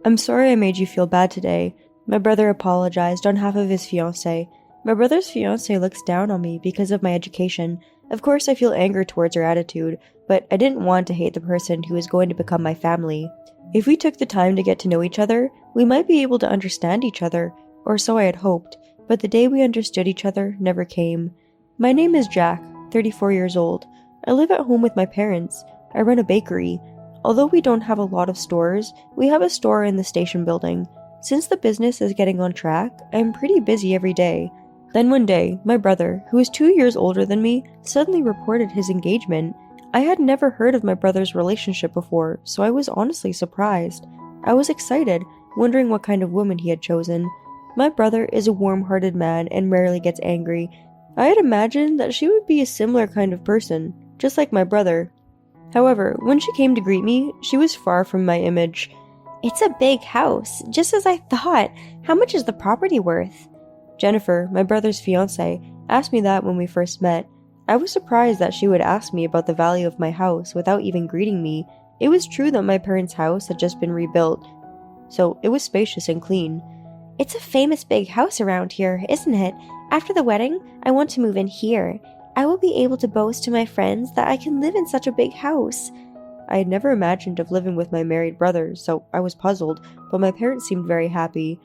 I'm sorry I made you feel bad today. My brother apologized on behalf of his fiancée. My brother's fiancée looks down on me because of my education. Of course, I feel anger towards her attitude, but I didn't want to hate the person who is going to become my family. If we took the time to get to know each other, we might be able to understand each other, or so I had hoped, but the day we understood each other never came. My name is Jack, 34 years old. I live at home with my parents. I run a bakery. Although we don't have a lot of stores, we have a store in the station building. Since the business is getting on track, I'm pretty busy every day. Then one day, my brother, who is 2 years older than me, suddenly reported his engagement. I had never heard of my brother's relationship before, so I was honestly surprised. I was excited, wondering what kind of woman he had chosen. My brother is a warm-hearted man and rarely gets angry. I had imagined that she would be a similar kind of person, just like my brother. However, when she came to greet me, she was far from my image. It's a big house, just as I thought. How much is the property worth? Jennifer, my brother's fiancée, asked me that when we first met. I was surprised that she would ask me about the value of my house without even greeting me. It was true that my parents' house had just been rebuilt, so it was spacious and clean. It's a famous big house around here, isn't it? After the wedding, I want to move in here. I will be able to boast to my friends that I can live in such a big house. I had never imagined of living with my married brother, so I was puzzled, but my parents seemed very happy.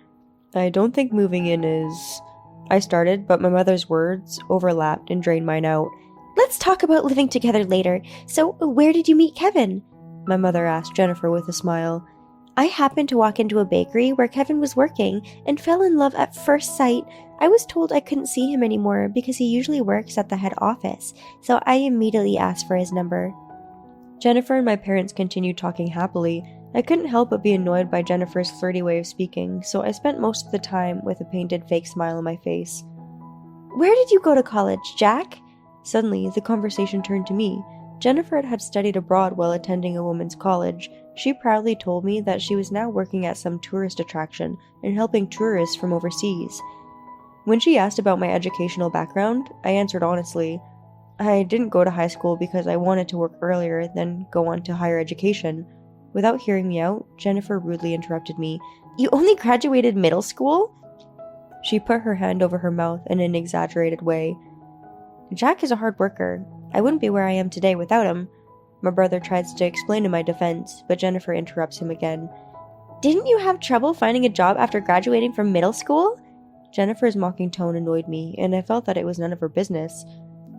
I don't think moving in is... I started, but my mother's words overlapped and drained mine out. Let's talk about living together later. So, where did you meet Kevin? My mother asked Jennifer with a smile. I happened to walk into a bakery where Kevin was working and fell in love at first sight. I was told I couldn't see him anymore because he usually works at the head office, so I immediately asked for his number. Jennifer and my parents continued talking happily. I couldn't help but be annoyed by Jennifer's flirty way of speaking, so I spent most of the time with a painted fake smile on my face. Where did you go to college, Jack? Suddenly, the conversation turned to me. Jennifer had studied abroad while attending a women's college. She proudly told me that she was now working at some tourist attraction and helping tourists from overseas. When she asked about my educational background, I answered honestly. I didn't go to high school because I wanted to work earlier, then go on to higher education. Without hearing me out, Jennifer rudely interrupted me. You only graduated middle school? She put her hand over her mouth in an exaggerated way. Jack is a hard worker. I wouldn't be where I am today without him. My brother tries to explain in my defense, but Jennifer interrupts him again. Didn't you have trouble finding a job after graduating from middle school? Jennifer's mocking tone annoyed me, and I felt that it was none of her business.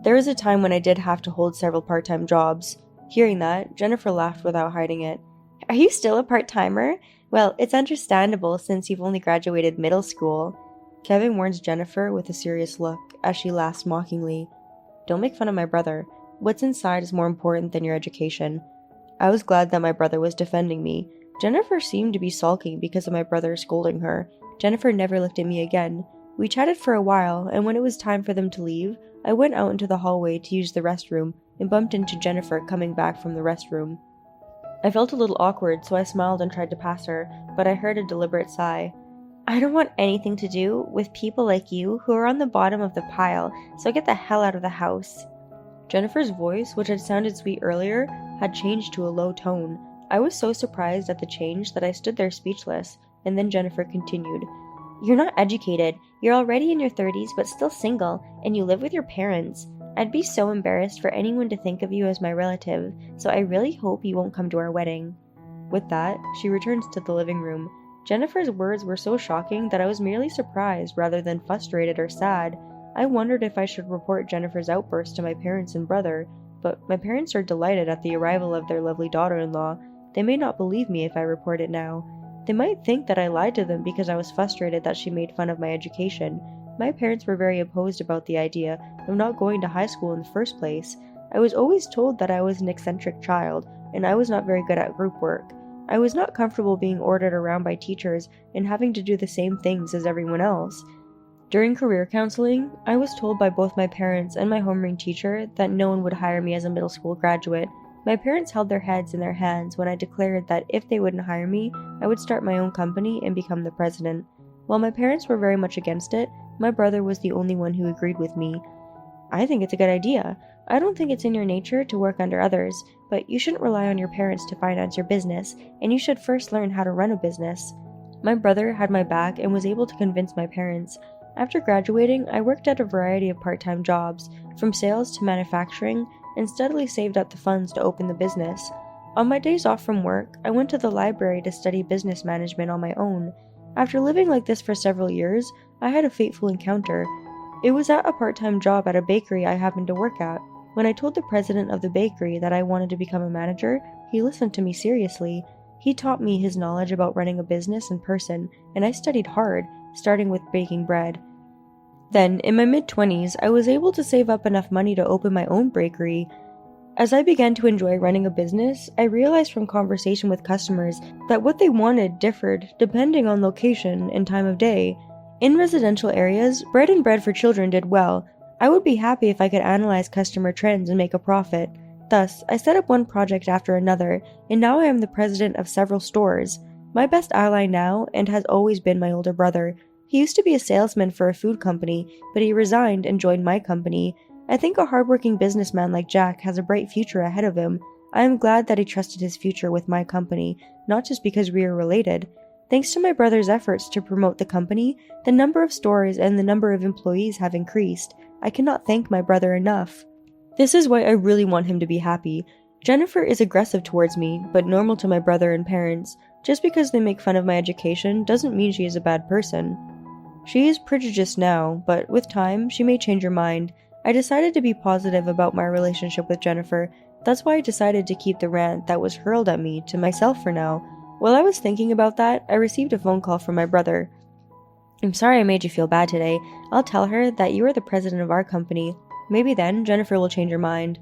There was a time when I did have to hold several part-time jobs. Hearing that, Jennifer laughed without hiding it. Are you still a part-timer? Well, it's understandable since you've only graduated middle school. Kevin warns Jennifer with a serious look as she laughs mockingly. Don't make fun of my brother. What's inside is more important than your education. I was glad that my brother was defending me. Jennifer seemed to be sulking because of my brother scolding her. Jennifer never looked at me again. We chatted for a while, and when it was time for them to leave, I went out into the hallway to use the restroom and bumped into Jennifer coming back from the restroom. I felt a little awkward, so I smiled and tried to pass her, but I heard a deliberate sigh. I don't want anything to do with people like you who are on the bottom of the pile, so get the hell out of the house. Jennifer's voice, which had sounded sweet earlier, had changed to a low tone. I was so surprised at the change that I stood there speechless, and then Jennifer continued. You're not educated. You're already in your 30s but still single, and you live with your parents. I'd be so embarrassed for anyone to think of you as my relative, so I really hope you won't come to our wedding. With that, she returns to the living room. Jennifer's words were so shocking that I was merely surprised rather than frustrated or sad. I wondered if I should report Jennifer's outburst to my parents and brother, but my parents are delighted at the arrival of their lovely daughter-in-law. They may not believe me if I report it now. They might think that I lied to them because I was frustrated that she made fun of my education. My parents were very opposed about the idea of not going to high school in the first place. I was always told that I was an eccentric child, and I was not very good at group work. I was not comfortable being ordered around by teachers and having to do the same things as everyone else. During career counseling, I was told by both my parents and my homeroom teacher that no one would hire me as a middle school graduate. My parents held their heads in their hands when I declared that if they wouldn't hire me, I would start my own company and become the president. While my parents were very much against it, my brother was the only one who agreed with me. I think it's a good idea. I don't think it's in your nature to work under others, but you shouldn't rely on your parents to finance your business, and you should first learn how to run a business. My brother had my back and was able to convince my parents. After graduating, I worked at a variety of part-time jobs, from sales to manufacturing, and steadily saved up the funds to open the business. On my days off from work, I went to the library to study business management on my own. After living like this for several years, I had a fateful encounter. It was at a part-time job at a bakery I happened to work at. When I told the president of the bakery that I wanted to become a manager, he listened to me seriously. He taught me his knowledge about running a business in person, and I studied hard, starting with baking bread. Then, in my mid-20s, I was able to save up enough money to open my own bakery. As I began to enjoy running a business, I realized from conversation with customers that what they wanted differed depending on location and time of day. In residential areas, bread and bread for children did well. I would be happy if I could analyze customer trends and make a profit. Thus, I set up one project after another, and now I am the president of several stores. My best ally now, and has always been my older brother. He used to be a salesman for a food company, but he resigned and joined my company. I think a hardworking businessman like Jack has a bright future ahead of him. I am glad that he trusted his future with my company, not just because we are related. Thanks to my brother's efforts to promote the company, the number of stores and the number of employees have increased. I cannot thank my brother enough. This is why I really want him to be happy. Jennifer is aggressive towards me, but normal to my brother and parents. Just because they make fun of my education doesn't mean she is a bad person. She is prejudiced now, but with time, she may change her mind. I decided to be positive about my relationship with Jennifer. That's why I decided to keep the rant that was hurled at me to myself for now. While I was thinking about that, I received a phone call from my brother. "I'm sorry I made you feel bad today. I'll tell her that you are the president of our company. Maybe then Jennifer will change her mind."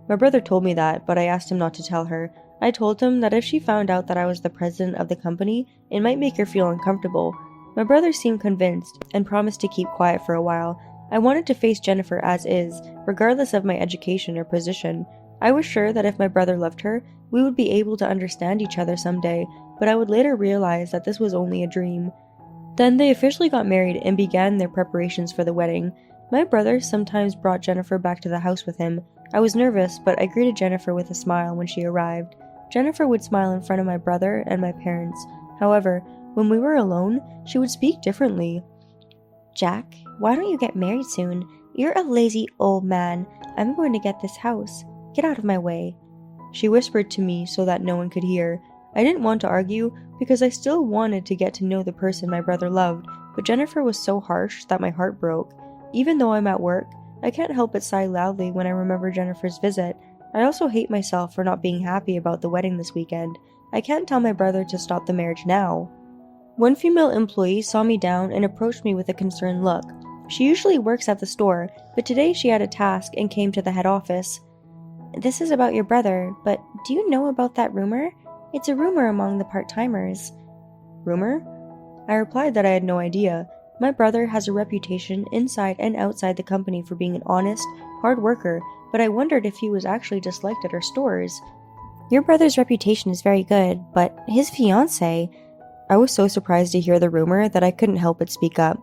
My brother told me that, but I asked him not to tell her. I told him that if she found out that I was the president of the company, it might make her feel uncomfortable. My brother seemed convinced and promised to keep quiet for a while. I wanted to face Jennifer as is, regardless of my education or position. I was sure that if my brother loved her, we would be able to understand each other someday, but I would later realize that this was only a dream. Then they officially got married and began their preparations for the wedding. My brother sometimes brought Jennifer back to the house with him. I was nervous, but I greeted Jennifer with a smile when she arrived. Jennifer would smile in front of my brother and my parents. However, when we were alone, she would speak differently. "Jack, why don't you get married soon? You're a lazy old man. I'm going to get this house. Get out of my way." She whispered to me so that no one could hear. I didn't want to argue because I still wanted to get to know the person my brother loved, but Jennifer was so harsh that my heart broke. Even though I'm at work, I can't help but sigh loudly when I remember Jennifer's visit. I also hate myself for not being happy about the wedding this weekend. I can't tell my brother to stop the marriage now. One female employee saw me down and approached me with a concerned look. She usually works at the store, but today she had a task and came to the head office. "This is about your brother, but do you know about that rumor? It's a rumor among the part-timers." "Rumor?" I replied that I had no idea. My brother has a reputation inside and outside the company for being an honest, hard worker, but I wondered if he was actually disliked at our stores. "Your brother's reputation is very good, but his fiancée..." I was so surprised to hear the rumor that I couldn't help but speak up.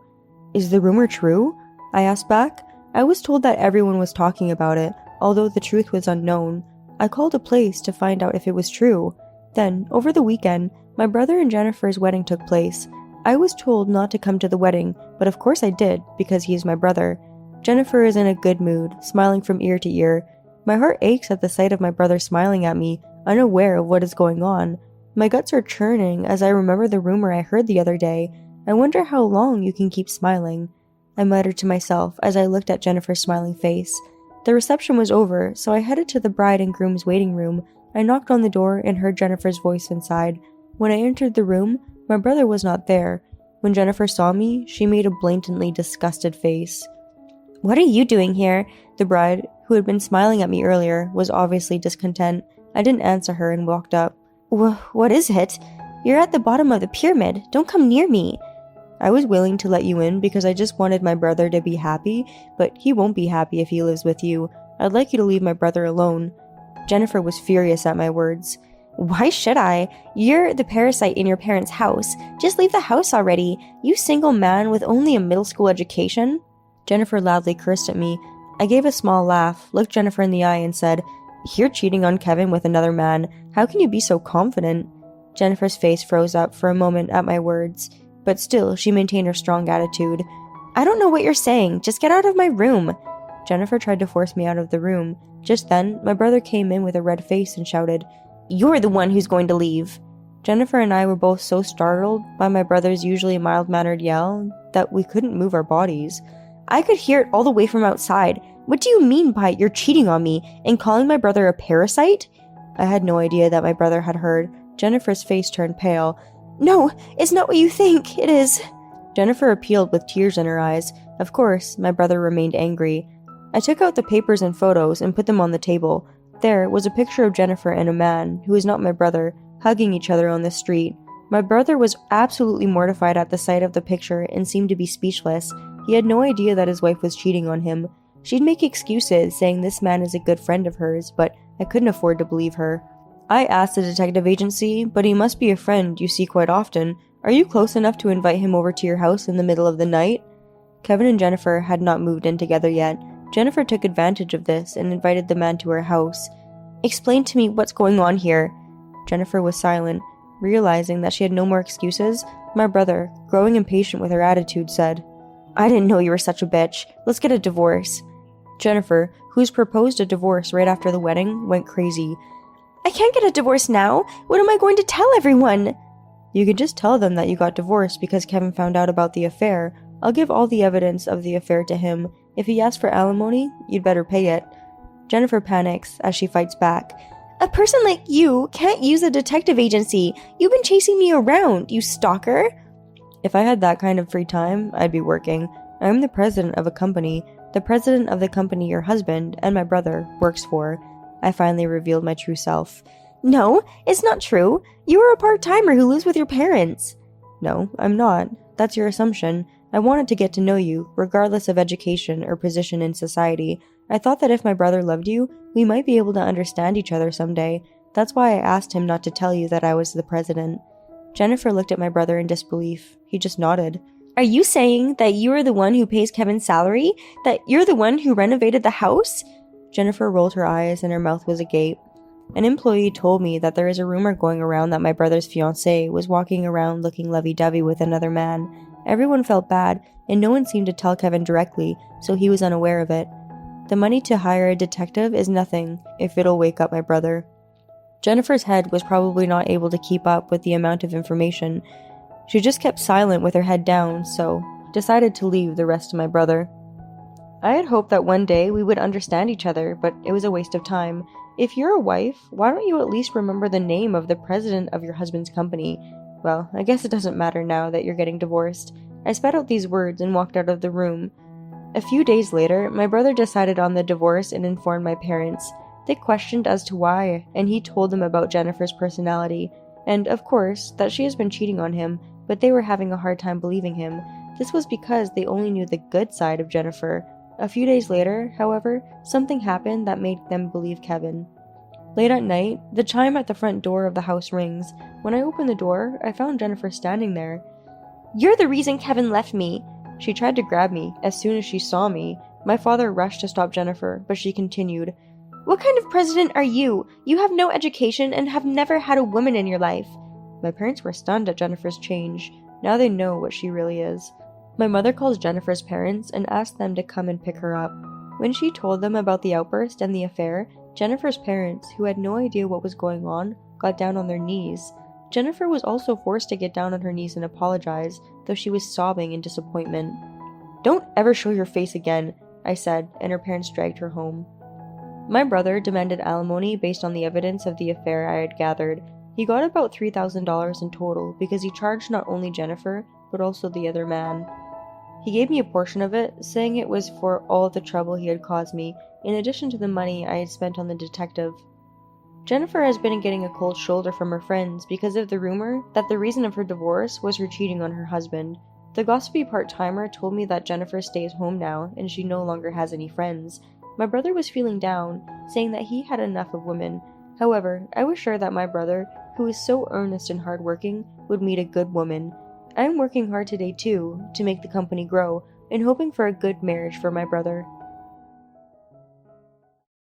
"Is the rumor true?" I asked back. I was told that everyone was talking about it, although the truth was unknown. I called a place to find out if it was true. Then, over the weekend, my brother and Jennifer's wedding took place. I was told not to come to the wedding, but of course I did, because he is my brother. Jennifer is in a good mood, smiling from ear to ear. My heart aches at the sight of my brother smiling at me, unaware of what is going on. My guts are churning as I remember the rumor I heard the other day. I wonder how long you can keep smiling. I muttered to myself as I looked at Jennifer's smiling face. The reception was over, so I headed to the bride and groom's waiting room. I knocked on the door and heard Jennifer's voice inside. When I entered the room, my brother was not there. When Jennifer saw me, she made a blatantly disgusted face. "What are you doing here?" The bride, who had been smiling at me earlier, was obviously discontent. I didn't answer her and walked up. What is it? You're at the bottom of the pyramid. Don't come near me." I was willing to let you in because I just wanted my brother to be happy, but he won't be happy if he lives with you. I'd like you to leave my brother alone. Jennifer was furious at my words. "Why should I? You're the parasite in your parents' house. Just leave the house already. You single man with only a middle school education." Jennifer loudly cursed at me. I gave a small laugh, looked Jennifer in the eye, and said, "You're cheating on Kevin with another man. How can you be so confident?" Jennifer's face froze up for a moment at my words, but still she maintained her strong attitude. "I don't know what you're saying. Just get out of my room." Jennifer tried to force me out of the room. Just then, my brother came in with a red face and shouted, "You're the one who's going to leave." Jennifer and I were both so startled by my brother's usually mild-mannered yell that we couldn't move our bodies. I could hear it all the way from outside. "What do you mean by you're cheating on me and calling my brother a parasite?" I had no idea that my brother had heard. Jennifer's face turned pale. "No, it's not what you think it is." Jennifer appealed with tears in her eyes. Of course, my brother remained angry. I took out the papers and photos and put them on the table. There was a picture of Jennifer and a man, who was not my brother, hugging each other on the street. My brother was absolutely mortified at the sight of the picture and seemed to be speechless. He had no idea that his wife was cheating on him. She'd make excuses, saying this man is a good friend of hers, but I couldn't afford to believe her. I asked the detective agency, "But he must be a friend you see quite often. Are you close enough to invite him over to your house in the middle of the night?" Kevin and Jennifer had not moved in together yet. Jennifer took advantage of this and invited the man to her house. "Explain to me what's going on here." Jennifer was silent. Realizing that she had no more excuses, my brother, growing impatient with her attitude, said, "I didn't know you were such a bitch. Let's get a divorce." Jennifer, who's proposed a divorce right after the wedding, went crazy. "I can't get a divorce now. What am I going to tell everyone?" "You could just tell them that you got divorced because Kevin found out about the affair. I'll give all the evidence of the affair to him. If he asks for alimony, you'd better pay it." Jennifer panics as she fights back. "A person like you can't use a detective agency. You've been chasing me around, you stalker." "If I had that kind of free time, I'd be working. I'm the president of a company. The president of the company your husband and my brother works for." I finally revealed my true self. "No, it's not true. You are a part-timer who lives with your parents." "No, I'm not. That's your assumption. I wanted to get to know you, regardless of education or position in society. I thought that if my brother loved you, we might be able to understand each other someday. That's why I asked him not to tell you that I was the president." Jennifer looked at my brother in disbelief. He just nodded. "Are you saying that you are the one who pays Kevin's salary? That you're the one who renovated the house?" Jennifer rolled her eyes and her mouth was agape. "An employee told me that there is a rumor going around that my brother's fiancée was walking around looking lovey-dovey with another man. Everyone felt bad, and no one seemed to tell Kevin directly, so he was unaware of it. The money to hire a detective is nothing if it'll wake up my brother." Jennifer's head was probably not able to keep up with the amount of information. She just kept silent with her head down, so decided to leave the rest to my brother. I had hoped that one day we would understand each other, but it was a waste of time. If you're a wife, why don't you at least remember the name of the president of your husband's company? Well, I guess it doesn't matter now that you're getting divorced. I spat out these words and walked out of the room. A few days later, my brother decided on the divorce and informed my parents. They questioned as to why, and he told them about Jennifer's personality, and, of course, that she has been cheating on him, but they were having a hard time believing him. This was because they only knew the good side of Jennifer. A few days later, however, something happened that made them believe Kevin. Late at night, the chime at the front door of the house rings. When I opened the door, I found Jennifer standing there. "You're the reason Kevin left me." She tried to grab me as soon as she saw me. My father rushed to stop Jennifer, but she continued, "What kind of president are you? You have no education and have never had a woman in your life." My parents were stunned at Jennifer's change. Now they know what she really is. My mother calls Jennifer's parents and asked them to come and pick her up. When she told them about the outburst and the affair, Jennifer's parents, who had no idea what was going on, got down on their knees. Jennifer was also forced to get down on her knees and apologize, though she was sobbing in disappointment. "Don't ever show your face again," I said, and her parents dragged her home. My brother demanded alimony based on the evidence of the affair I had gathered. He got about $3,000 in total because he charged not only Jennifer, but also the other man. He gave me a portion of it, saying it was for all the trouble he had caused me, in addition to the money I had spent on the detective. Jennifer has been getting a cold shoulder from her friends because of the rumor that the reason of her divorce was her cheating on her husband. The gossipy part-timer told me that Jennifer stays home now and she no longer has any friends. My brother was feeling down, saying that he had enough of women. However, I was sure that my brother, who is so earnest and hardworking, would meet a good woman. I am working hard today too, to make the company grow, and hoping for a good marriage for my brother.